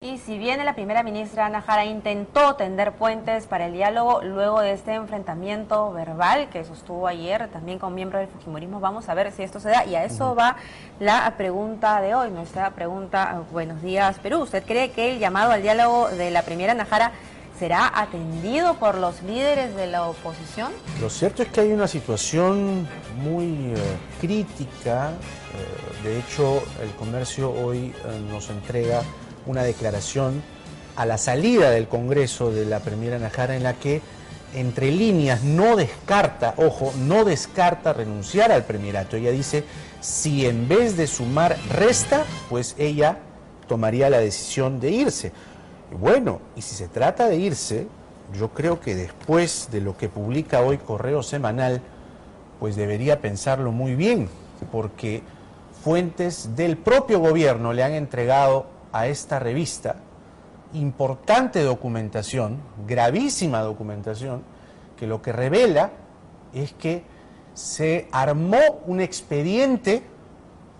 Y si bien la primera ministra Ana Jara intentó tender puentes para el diálogo luego de este enfrentamiento verbal que sostuvo ayer también con miembros del fujimorismo, vamos a ver si esto se da. Y a eso va la pregunta de hoy, nuestra pregunta. Buenos días, Perú. ¿Usted cree que el llamado al diálogo de la primera Ana Jara será atendido por los líderes de la oposición? Lo cierto es que hay una situación muy crítica. De hecho, el Comercio hoy nos entrega una declaración a la salida del Congreso de la primera Ana Jara en la que, entre líneas, no descarta, ojo, no descarta renunciar al primerato. Ella dice, si en vez de sumar resta, pues ella tomaría la decisión de irse. Y bueno, y si se trata de irse, yo creo que después de lo que publica hoy Correo Semanal, pues debería pensarlo muy bien, porque fuentes del propio gobierno le han entregado a esta revista importante documentación, gravísima documentación, que lo que revela es que se armó un expediente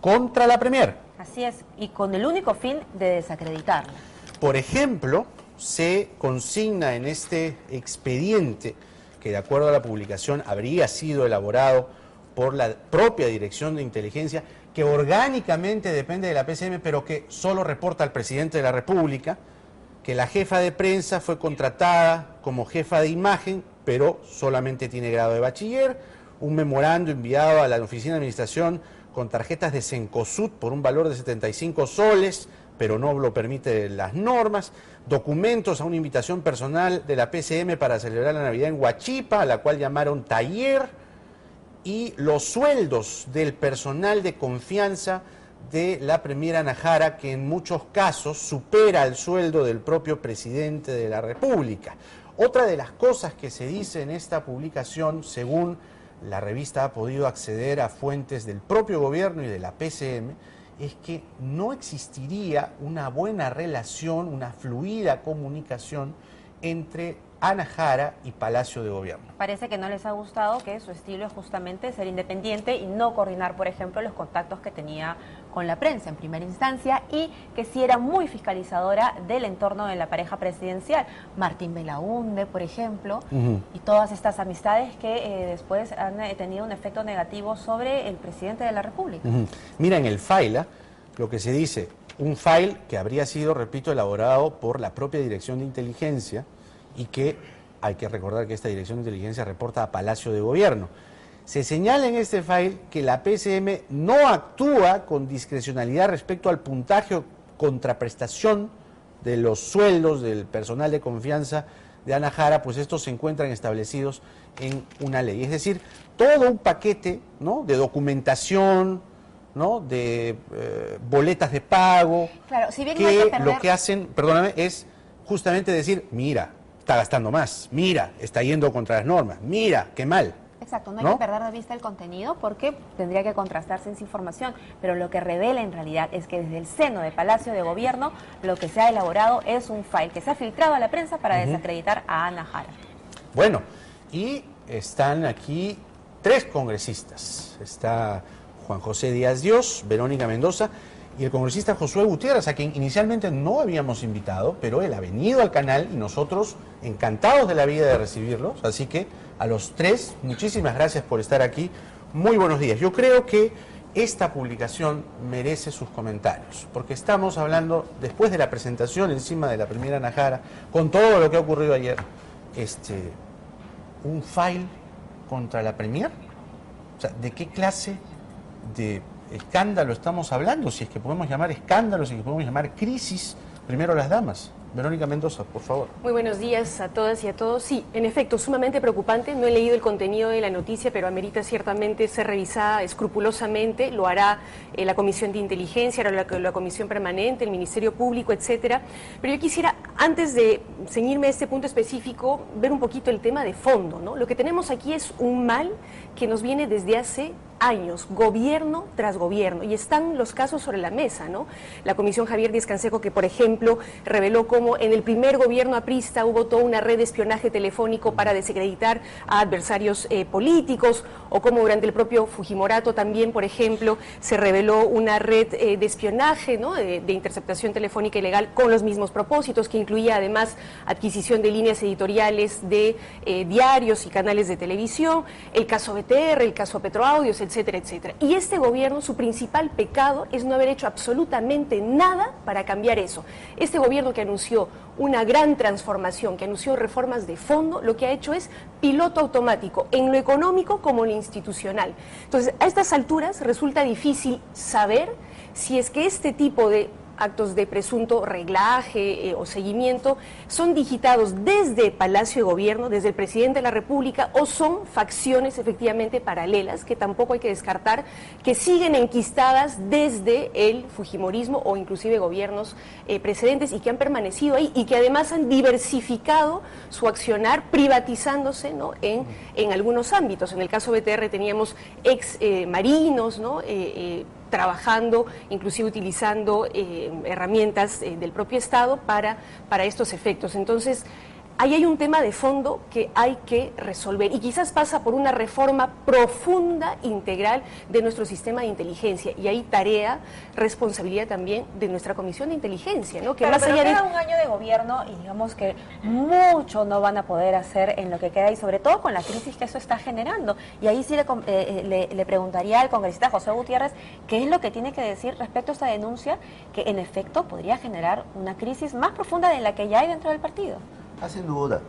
contra la Premier. Así es, y con el único fin de desacreditarla. Por ejemplo, se consigna en este expediente, que de acuerdo a la publicación habría sido elaborado por la propia Dirección de Inteligencia, que orgánicamente depende de la PCM, pero que solo reporta al presidente de la República, que la jefa de prensa fue contratada como jefa de imagen, pero solamente tiene grado de bachiller, un memorando enviado a la Oficina de Administración con tarjetas de Cencosud por un valor de 75 soles, pero no lo permiten las normas, documentos a una invitación personal de la PCM para celebrar la Navidad en Huachipa, a la cual llamaron taller, y los sueldos del personal de confianza de la primera Ana Jara, que en muchos casos supera el sueldo del propio presidente de la República. Otra de las cosas que se dice en esta publicación, según la revista ha podido acceder a fuentes del propio gobierno y de la PCM, es que no existiría una buena relación, una fluida comunicación entre Ana Jara y Palacio de Gobierno. Parece que no les ha gustado, que su estilo es justamente ser independiente y no coordinar, por ejemplo, los contactos que tenía con la prensa en primera instancia, y que sí era muy fiscalizadora del entorno de la pareja presidencial. Martín Belaúnde, por ejemplo, y todas estas amistades que después han tenido un efecto negativo sobre el presidente de la República. Mira, en el FAILA, lo que se dice, un file que habría sido, repito, elaborado por la propia Dirección de Inteligencia, y que hay que recordar que esta Dirección de Inteligencia reporta a Palacio de Gobierno. Se señala en este file que la PCM no actúa con discrecionalidad respecto al puntaje o contraprestación de los sueldos del personal de confianza de Ana Jara, pues estos se encuentran establecidos en una ley. Es decir, todo un paquete, ¿no?, de documentación, ¿no?, de boletas de pago, claro, si bien que no hay que perder... lo que hacen, perdóname, es justamente decir, mira, está gastando más, mira, está yendo contra las normas, mira, qué mal. Exacto, no hay que perder de vista el contenido porque tendría que contrastarse esa información, pero lo que revela en realidad es que desde el seno de Palacio de Gobierno lo que se ha elaborado es un file que se ha filtrado a la prensa para desacreditar a Ana Jara. Bueno, y están aquí 3 congresistas, está Juan José Díaz Dios, Verónica Mendoza y el congresista Josué Gutiérrez, a quien inicialmente no habíamos invitado, pero él ha venido al canal y nosotros encantados de la vida de recibirlos. Así que a los 3, muchísimas gracias por estar aquí. Muy buenos días. Yo creo que esta publicación merece sus comentarios, porque estamos hablando, después de la presentación encima de la primera Ana Jara, con todo lo que ha ocurrido ayer, un file contra la Premier. O sea, ¿de qué clase de escándalo estamos hablando? Si es que podemos llamar escándalo, si es que podemos llamar crisis. Primero las damas. Verónica Mendoza, por favor. Muy buenos días a todas y a todos. Sí, en efecto, sumamente preocupante. No he leído el contenido de la noticia, pero amerita ciertamente ser revisada escrupulosamente. Lo hará la Comisión de Inteligencia, la Comisión Permanente, el Ministerio Público, etcétera. Pero yo quisiera, antes de ceñirme a este punto específico, ver un poquito el tema de fondo, ¿no? Lo que tenemos aquí es un mal que nos viene desde hace años, gobierno tras gobierno, y están los casos sobre la mesa, ¿no? La Comisión Javier Díaz-Canseco, que por ejemplo reveló cómo en el primer gobierno aprista hubo toda una red de espionaje telefónico para desacreditar a adversarios políticos, o como durante el propio Fujimorato también, por ejemplo, se reveló una red de espionaje, ¿no? de interceptación telefónica ilegal con los mismos propósitos, que incluía además adquisición de líneas editoriales de diarios y canales de televisión, el caso BTR, el caso Petroaudios, etcétera, etcétera. Y este gobierno, su principal pecado es no haber hecho absolutamente nada para cambiar eso. Este gobierno, que anunció una gran transformación, que anunció reformas de fondo, lo que ha hecho es piloto automático en lo económico como en lo institucional. Entonces, a estas alturas resulta difícil saber si es que este tipo de actos de presunto reglaje o seguimiento son digitados desde Palacio de Gobierno, desde el presidente de la República, o son facciones efectivamente paralelas, que tampoco hay que descartar, que siguen enquistadas desde el fujimorismo o inclusive gobiernos precedentes, y que han permanecido ahí y que además han diversificado su accionar, privatizándose, ¿no? en algunos ámbitos. En el caso BTR teníamos ex marinos, ¿no? Trabajando, inclusive utilizando herramientas del propio Estado para estos efectos. Entonces, ahí hay un tema de fondo que hay que resolver, y quizás pasa por una reforma profunda, integral de nuestro sistema de inteligencia, y hay tarea, responsabilidad también de nuestra Comisión de Inteligencia, ¿no? Que pero queda un año de gobierno y digamos que mucho no van a poder hacer en lo que queda, y sobre todo con la crisis que eso está generando. Y ahí sí le preguntaría al congresista José Gutiérrez qué es lo que tiene que decir respecto a esta denuncia, que en efecto podría generar una crisis más profunda de la que ya hay dentro del partido. Sin duda,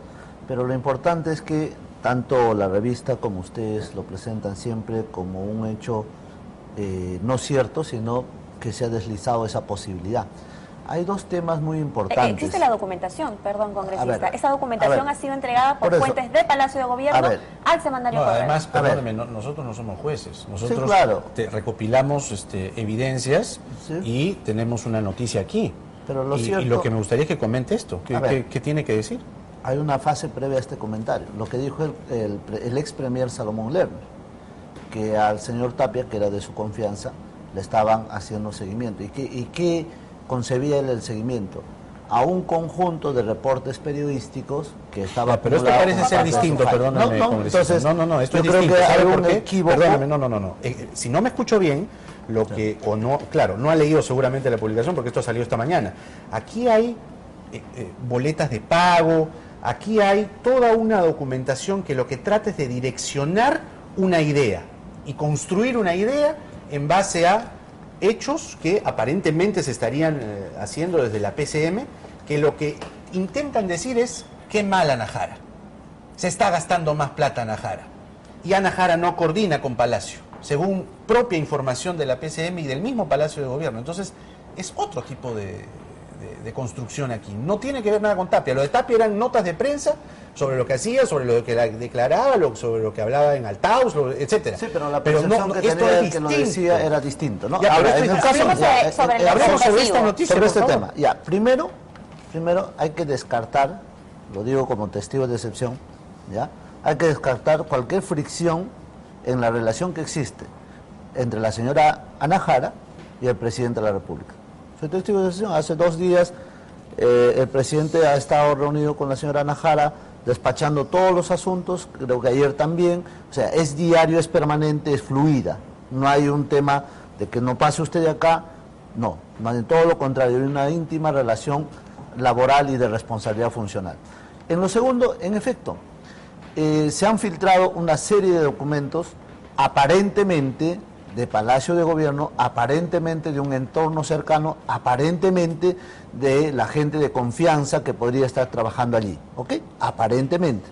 pero lo importante es que tanto la revista como ustedes lo presentan siempre como un hecho no cierto, sino que se ha deslizado esa posibilidad. Hay dos temas muy importantes. Existe la documentación, perdón, congresista. Esa documentación ha sido entregada por fuentes de Palacio de Gobierno al semanario Correo. Además, perdóneme, nosotros no somos jueces. Nosotros sí, claro. Recopilamos evidencias, sí, y tenemos una noticia aquí. Pero lo cierto, y lo que me gustaría es que comente esto. ¿Qué tiene que decir? Hay una fase previa a este comentario. Lo que dijo el ex premier Salomón Lerner, que al señor Tapia, que era de su confianza, le estaban haciendo seguimiento. ¿Y qué concebía él el seguimiento? A un conjunto de reportes periodísticos que estaba... pero esto parece ser distinto, perdóname, congresista. Entonces, no, esto es distinto. Creo que hay un equívoco. Perdóname, no. Si no me escucho bien, no ha leído seguramente la publicación porque esto salió esta mañana. Aquí hay boletas de pago, aquí hay toda una documentación que lo que trata es de direccionar una idea y construir una idea en base a hechos que aparentemente se estarían haciendo desde la PCM, que lo que intentan decir es qué mal Anahara, se está gastando más plata Anahara, y Anahara no coordina con Palacio, según propia información de la PCM y del mismo Palacio de Gobierno. Entonces, es otro tipo de construcción aquí. No tiene que ver nada con Tapia. Lo de Tapia eran notas de prensa sobre lo que hacía, sobre lo que declaraba, sobre lo que hablaba en Altaus, etcétera. Sí, pero la percepción que tenía el que lo decía era distinto, ¿no? Hablemos sobre este tema. Ya, primero hay que descartar, lo digo como testigo de excepción, ¿ya? Hay que descartar cualquier fricción en la relación que existe entre la señora Anahara y el presidente de la República. Soy testigo de excepción. Hace 2 días el presidente ha estado reunido con la señora Anahara despachando todos los asuntos, creo que ayer también. O sea, es diario, es permanente, es fluida. No hay un tema de que no pase usted de acá, no, más bien todo lo contrario, hay una íntima relación laboral y de responsabilidad funcional. En lo segundo, en efecto, se han filtrado una serie de documentos aparentemente de Palacio de Gobierno, aparentemente de un entorno cercano, aparentemente de la gente de confianza que podría estar trabajando allí, ¿ok? Aparentemente.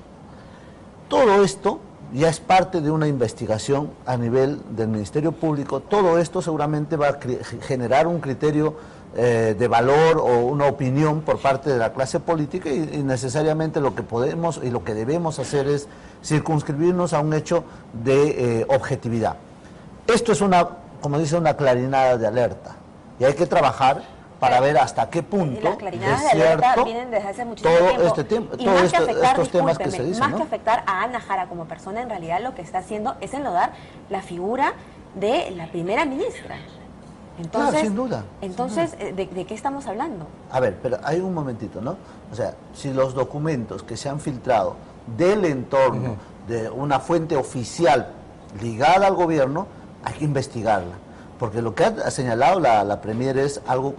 Todo esto ya es parte de una investigación a nivel del Ministerio Público. Todo esto seguramente va a generar un criterio de valor o una opinión por parte de la clase política, y necesariamente lo que podemos y lo que debemos hacer es circunscribirnos a un hecho de objetividad. Esto es como dice, una clarinada de alerta, y hay que trabajar para ver hasta qué punto las clarinadas es de alerta cierto vienen desde hace muchísimo todo este tiempo, y todos más que afectar, estos temas que se discúlpeme, dicen, más ¿no? que afectar a Ana Jara como persona, en realidad lo que está haciendo es enlodar la figura de la primera ministra. Entonces, Claro, sin duda. Entonces, ¿de qué estamos hablando? A ver, pero hay un momentito, ¿no? O sea, si los documentos que se han filtrado del entorno de una fuente oficial ligada al gobierno, hay que investigarla. Porque lo que ha señalado la Premier es algo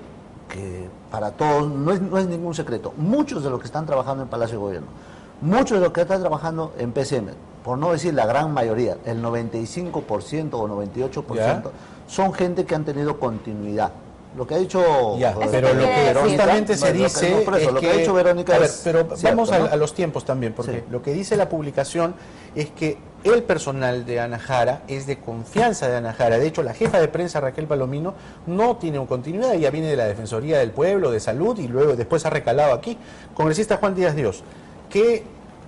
que para todos no es ningún secreto. Muchos de los que están trabajando en Palacio de Gobierno, muchos de los que están trabajando en PCM, por no decir la gran mayoría, el 95% o 98%, ¿Ya? son gente que han tenido continuidad. Lo que ha dicho Ya, Eso pero lo quiere que decir, justamente ¿no? se Bueno, dice no, por eso, es lo que ha dicho Verónica a ver, es pero cierto, vamos ¿no? a los tiempos también, porque Sí. lo que dice la publicación es que el personal de Ana Jara es de confianza de Ana Jara. De hecho, la jefa de prensa Raquel Palomino no tiene continuidad, ella viene de la Defensoría del Pueblo, de Salud, y luego después ha recalado aquí. Congresista Juan Díaz Dios, ¿qué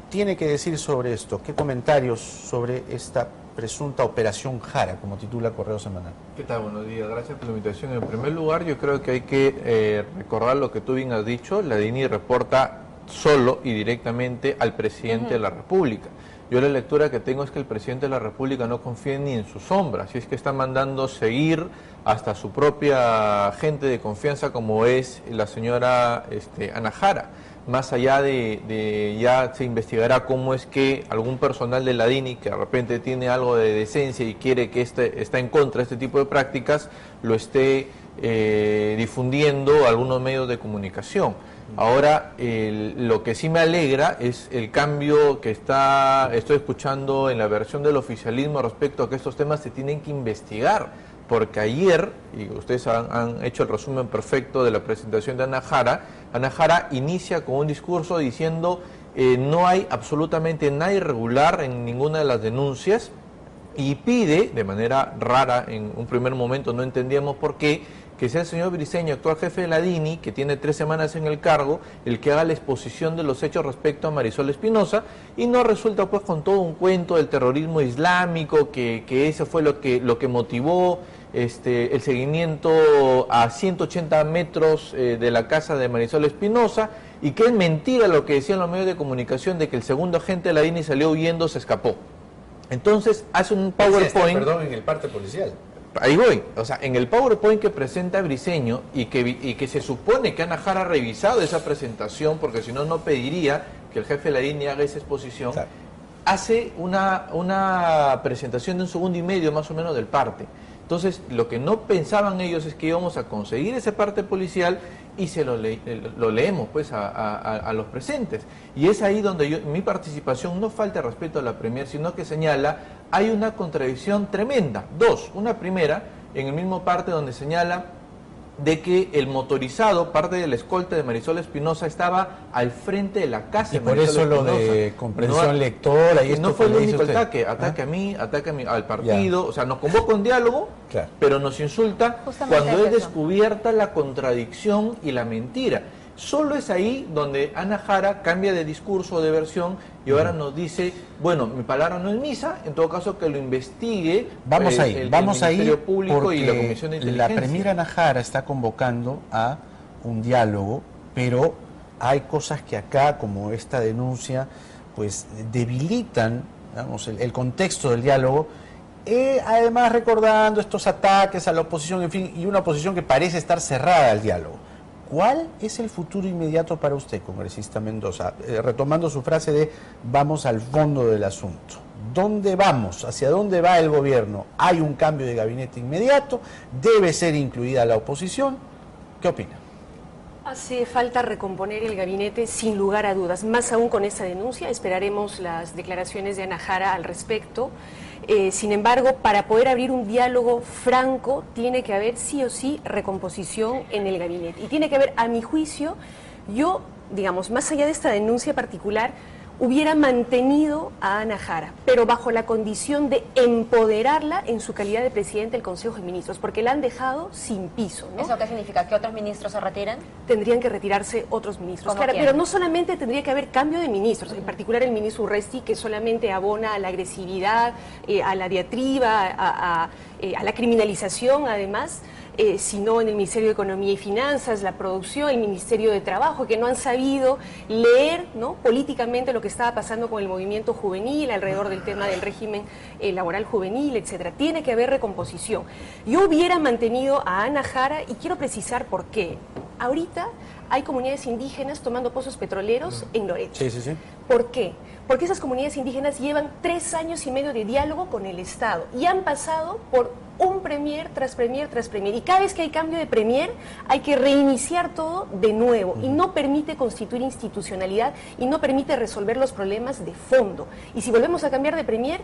tiene que decir sobre esto? ¿Qué comentarios sobre esta presunta operación Jara, como titula Correo Semanal? ¿Qué tal? Buenos días, gracias por la invitación. En primer lugar, yo creo que hay que recordar lo que tú bien has dicho. La DINI reporta solo y directamente al presidente de la República. Yo la lectura que tengo es que el presidente de la República no confía ni en su sombra, así es que está mandando seguir hasta su propia gente de confianza como es la señora Ana Jara. Más allá de ya se investigará cómo es que algún personal de la DINI que de repente tiene algo de decencia y quiere que está en contra de este tipo de prácticas, lo esté difundiendo a algunos medios de comunicación. Ahora, lo que sí me alegra es el cambio que estoy escuchando en la versión del oficialismo respecto a que estos temas se tienen que investigar, porque ayer, y ustedes han hecho el resumen perfecto de la presentación de Ana Jara inicia con un discurso diciendo no hay absolutamente nada irregular en ninguna de las denuncias y pide, de manera rara, en un primer momento no entendíamos por qué, que sea el señor Briceño, actual jefe de la DINI, que tiene 3 semanas en el cargo, el que haga la exposición de los hechos respecto a Marisol Espinosa, y no resulta pues con todo un cuento del terrorismo islámico, que eso fue lo que motivó el seguimiento a 180 metros de la casa de Marisol Espinosa, y que es mentira lo que decían los medios de comunicación de que el segundo agente de la DINI salió huyendo, se escapó. Entonces hace un PowerPoint... Perdón, en el parte policial. Ahí voy, o sea, en el PowerPoint que presenta Briceño y que se supone que Ana Jara ha revisado esa presentación, porque si no, no pediría que el jefe de la DINI haga esa exposición, claro, hace una presentación de 1 segundo y medio más o menos del parte. Entonces, lo que no pensaban ellos es que íbamos a conseguir ese parte policial y se lo leemos pues a los presentes. Y es ahí donde mi participación no falta respeto a la Premier, sino que señala, hay una contradicción tremenda. Una primera, en el mismo parte donde señala de que el motorizado, parte de la escolta de Marisol Espinosa, estaba al frente de la casa y de por Marisol eso Espinosa. lo de comprensión lectora y esto no fue el que le dice único usted. ataque a mí, al partido, Ya. o sea, nos convoca un diálogo, claro, pero nos insulta Justamente cuando es eso. descubierta la contradicción y la mentira. Solo es ahí donde Ana Jara cambia de discurso o de versión y ahora nos dice, bueno, mi palabra no es misa, en todo caso que lo investigue vamos ahí, el vamos ahí, Ministerio Público porque y la Comisión de la Inteligencia. Premier Ana Jara está convocando a un diálogo, pero hay cosas que acá, como esta denuncia, pues debilitan, digamos, el contexto del diálogo, además recordando estos ataques a la oposición, en fin, y una oposición que parece estar cerrada al diálogo. ¿Cuál es el futuro inmediato para usted, congresista Mendoza? Retomando su frase de vamos al fondo del asunto. ¿Dónde vamos? ¿Hacia dónde va el gobierno? ¿Hay un cambio de gabinete inmediato? ¿Debe ser incluida la oposición? ¿Qué opina? Hace falta recomponer el gabinete sin lugar a dudas, más aún con esta denuncia. Esperaremos las declaraciones de Ana Jara al respecto. Sin embargo, para poder abrir un diálogo franco, tiene que haber sí o sí recomposición en el gabinete. Y tiene que haber, a mi juicio, yo, digamos, más allá de esta denuncia particular, hubiera mantenido a Ana Jara, pero bajo la condición de empoderarla en su calidad de presidente del Consejo de Ministros, porque la han dejado sin piso, ¿no? ¿Eso qué significa? ¿Que otros ministros se retiren? Tendrían que retirarse otros ministros. Claro, pero no solamente tendría que haber cambio de ministros, en particular el ministro Urresti, que solamente abona a la agresividad, a la diatriba, a la criminalización, además. sino en el Ministerio de Economía y Finanzas, la producción, el Ministerio de Trabajo, que no han sabido leer, ¿no?, políticamente lo que estaba pasando con el movimiento juvenil, alrededor del tema del régimen laboral juvenil, etcétera. Tiene que haber recomposición. Yo hubiera mantenido a Ana Jara, y quiero precisar por qué. Ahorita hay comunidades indígenas tomando pozos petroleros en Loreto. Sí, sí, sí. ¿Por qué? Porque esas comunidades indígenas llevan 3 años y medio de diálogo con el Estado y han pasado por un premier tras premier tras premier. Y cada vez que hay cambio de premier hay que reiniciar todo de nuevo y no permite constituir institucionalidad y no permite resolver los problemas de fondo. Y si volvemos a cambiar de premier,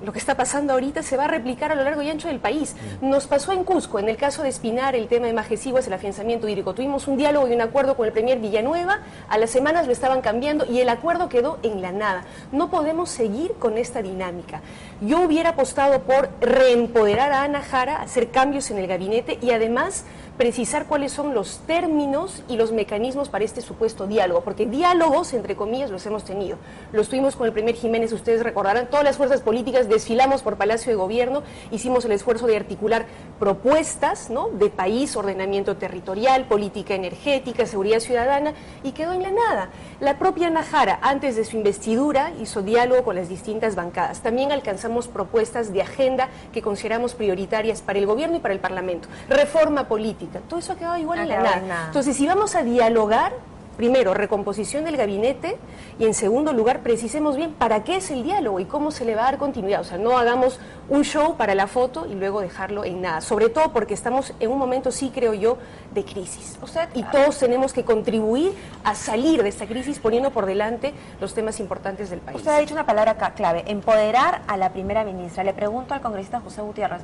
lo que está pasando ahorita se va a replicar a lo largo y ancho del país. Nos pasó en Cusco, en el caso de Espinar, el tema de Majeciguas, el afianzamiento hídrico. Tuvimos un diálogo y un acuerdo con el premier Villanueva, a las semanas lo estaban cambiando y el acuerdo quedó en la nada. No podemos seguir con esta dinámica. Yo hubiera apostado por reempoderar a Ana Jara, hacer cambios en el gabinete y además precisar cuáles son los términos y los mecanismos para este supuesto diálogo, porque diálogos, entre comillas, los hemos tenido. Los tuvimos con el primer Jiménez, ustedes recordarán, todas las fuerzas políticas desfilamos por Palacio de Gobierno, hicimos el esfuerzo de articular propuestas, ¿no?, de país, ordenamiento territorial, política energética, seguridad ciudadana, y quedó en la nada. La propia Ana Jara, antes de su investidura, hizo diálogo con las distintas bancadas. También alcanzamos propuestas de agenda que consideramos prioritarias para el Gobierno y para el Parlamento. Reforma política. Todo eso ha quedado igual en la nada. Entonces, si vamos a dialogar, primero, recomposición del gabinete y en segundo lugar, precisemos bien para qué es el diálogo y cómo se le va a dar continuidad. O sea, no hagamos un show para la foto y luego dejarlo en nada. Sobre todo porque estamos en un momento, sí creo yo, de crisis. Y todos tenemos que contribuir a salir de esta crisis poniendo por delante los temas importantes del país. Usted ha dicho una palabra clave, empoderar a la primera ministra. Le pregunto al congresista José Gutiérrez,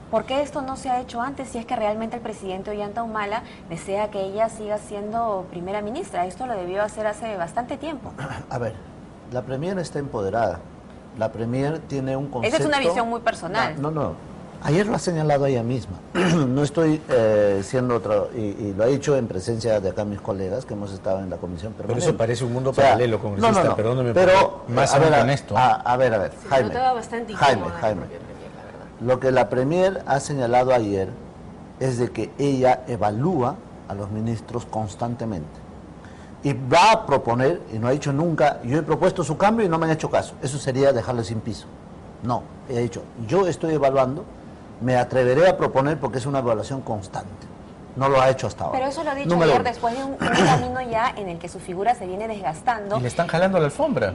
¿por qué esto no se ha hecho antes si es que realmente el presidente Ollanta Humala desea que ella siga siendo primera ministra? Esto lo debió hacer hace bastante tiempo. A ver, la Premier está empoderada. La Premier tiene un concepto... Esa es una visión muy personal. No. Ayer lo ha señalado ella misma. No estoy siendo otro... Y lo ha dicho en presencia de acá mis colegas que hemos estado en la comisión permanente. Pero eso parece un mundo paralelo, congresista. No. Perdóneme, pero más honesto. A ver, Jaime. Jaime. Lo que la Premier ha señalado ayer es de que ella evalúa a los ministros constantemente y va a proponer, y no ha dicho nunca, yo he propuesto su cambio y no me han hecho caso. Eso sería dejarle sin piso. No, ella ha dicho, yo estoy evaluando, me atreveré a proponer porque es una evaluación constante. No lo ha hecho hasta ahora. Pero eso lo ha dicho ayer después de un camino ya en el que su figura se viene desgastando. Y le están jalando la alfombra.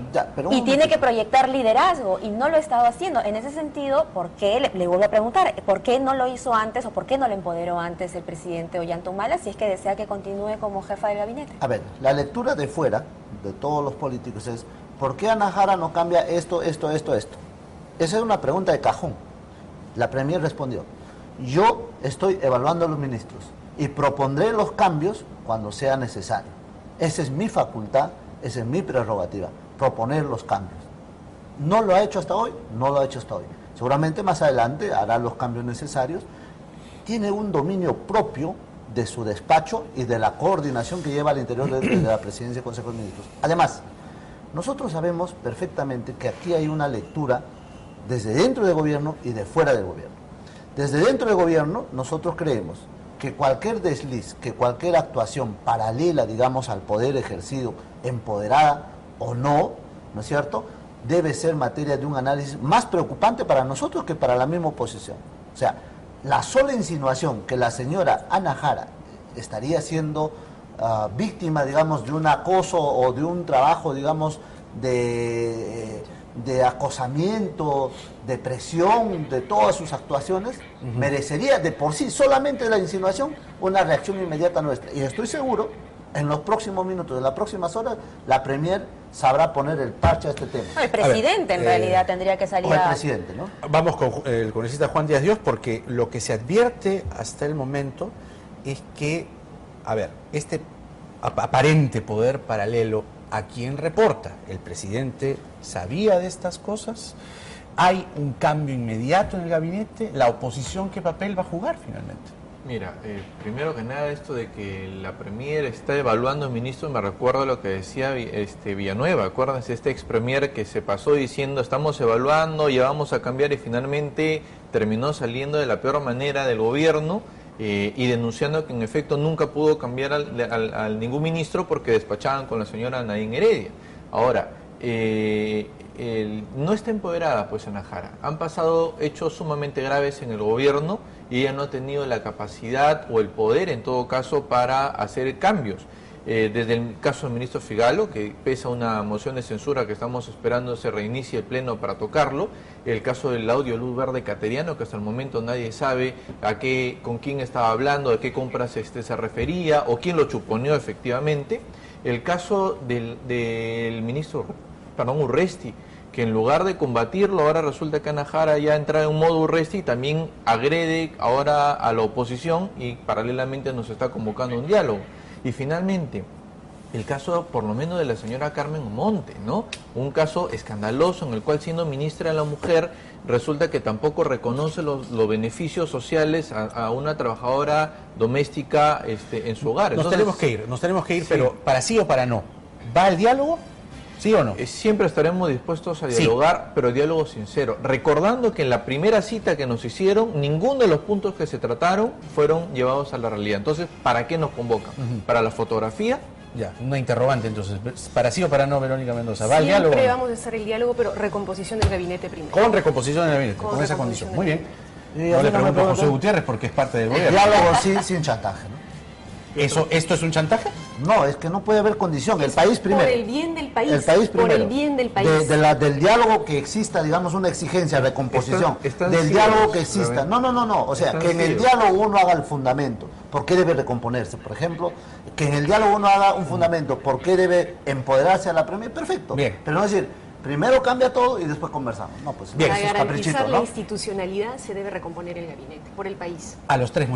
Y tiene que proyectar liderazgo y no lo ha estado haciendo. En ese sentido, ¿por qué, le vuelvo a preguntar, por qué no lo hizo antes o por qué no le empoderó antes el presidente Ollanta Humala si es que desea que continúe como jefa del gabinete? A ver, la lectura de fuera, de todos los políticos, es ¿por qué Ana Jara no cambia esto? Esa es una pregunta de cajón. La Premier respondió, yo estoy evaluando a los ministros y propondré los cambios cuando sea necesario. Esa es mi facultad, esa es mi prerrogativa, proponer los cambios. No lo ha hecho hasta hoy, Seguramente más adelante hará los cambios necesarios. Tiene un dominio propio de su despacho y de la coordinación que lleva al interior de la presidencia del Consejo de Ministros. Además, nosotros sabemos perfectamente que aquí hay una lectura desde dentro del gobierno y de fuera del gobierno. Desde dentro del gobierno, nosotros creemos que cualquier desliz, que cualquier actuación paralela, digamos, al poder ejercido, empoderada o no, ¿no es cierto?, debe ser materia de un análisis más preocupante para nosotros que para la misma oposición. O sea, la sola insinuación que la señora Ana Jara estaría siendo víctima, digamos, de un acoso o de un trabajo, digamos, de acosamiento, de presión, de todas sus actuaciones, merecería de por sí, solamente la insinuación, una reacción inmediata nuestra. Y estoy seguro, en los próximos minutos, en las próximas horas, la Premier sabrá poner el parche a este tema. El presidente, en realidad, tendría que salir o el presidente, ¿no? Vamos con el congresista Juan Díaz Dios, porque lo que se advierte hasta el momento es que, a ver, este aparente poder paralelo, ¿a quién reporta? ¿El presidente sabía de estas cosas? ¿Hay un cambio inmediato en el gabinete? ¿La oposición qué papel va a jugar finalmente? Mira, primero que nada, esto de que la Premier está evaluando ministros, me recuerda lo que decía Villanueva. Acuérdense, este ex Premier que se pasó diciendo estamos evaluando, ya vamos a cambiar, y finalmente terminó saliendo de la peor manera del gobierno. y denunciando que en efecto nunca pudo cambiar al ningún ministro porque despachaban con la señora Nadine Heredia. Ahora, no está empoderada pues Ana Jara. Han pasado hechos sumamente graves en el gobierno y ella no ha tenido la capacidad o el poder en todo caso para hacer cambios. Desde el caso del ministro Figalo, que pesa una moción de censura que estamos esperando se reinicie el pleno para tocarlo, el caso del audio Luz Verde Cateriano, que hasta el momento nadie sabe con quién estaba hablando, a qué compras se refería o quién lo chuponeó efectivamente, el caso del ministro Urresti, que en lugar de combatirlo, ahora resulta que Ana Jara ya entra en un modo Urresti y también agrede ahora a la oposición y paralelamente nos está convocando a un diálogo. Y finalmente, el caso por lo menos de la señora Carmen Monte, ¿no? Un caso escandaloso en el cual siendo ministra de la Mujer resulta que tampoco reconoce los beneficios sociales a una trabajadora doméstica en su hogar. Nos tenemos que ir, sí. Pero para sí o para no. ¿Va el diálogo? ¿Sí o no? Siempre estaremos dispuestos a dialogar, sí, pero diálogo sincero. Recordando que en la primera cita que nos hicieron, ninguno de los puntos que se trataron fueron llevados a la realidad. Entonces, ¿para qué nos convocan? ¿Para la fotografía? Ya, una interrogante entonces. ¿Para sí o para no, Verónica Mendoza? ¿Va el Siempre diálogo? vamos a hacer el diálogo, pero recomposición del gabinete primero. Con recomposición del gabinete, con esa condición. Muy bien. No le pregunto a José Gutiérrez porque es parte del gobierno. Diálogo sí, sin chantaje, ¿no? ¿Esto es un chantaje? No, es que no puede haber condición. El país primero. Por el bien del país. El país primero. Por el bien del país. Del diálogo que exista, digamos, una exigencia de recomposición. Del diálogo que exista. No. O sea, que en el diálogo uno haga el fundamento. ¿Por qué debe recomponerse? Por ejemplo, que en el diálogo uno haga un fundamento. ¿Por qué debe empoderarse a la Premier? Perfecto. Bien. Pero no decir, primero cambia todo y después conversamos. No, pues Para eso es caprichito, garantizar ¿no? la institucionalidad se debe recomponer el gabinete por el país. A los tres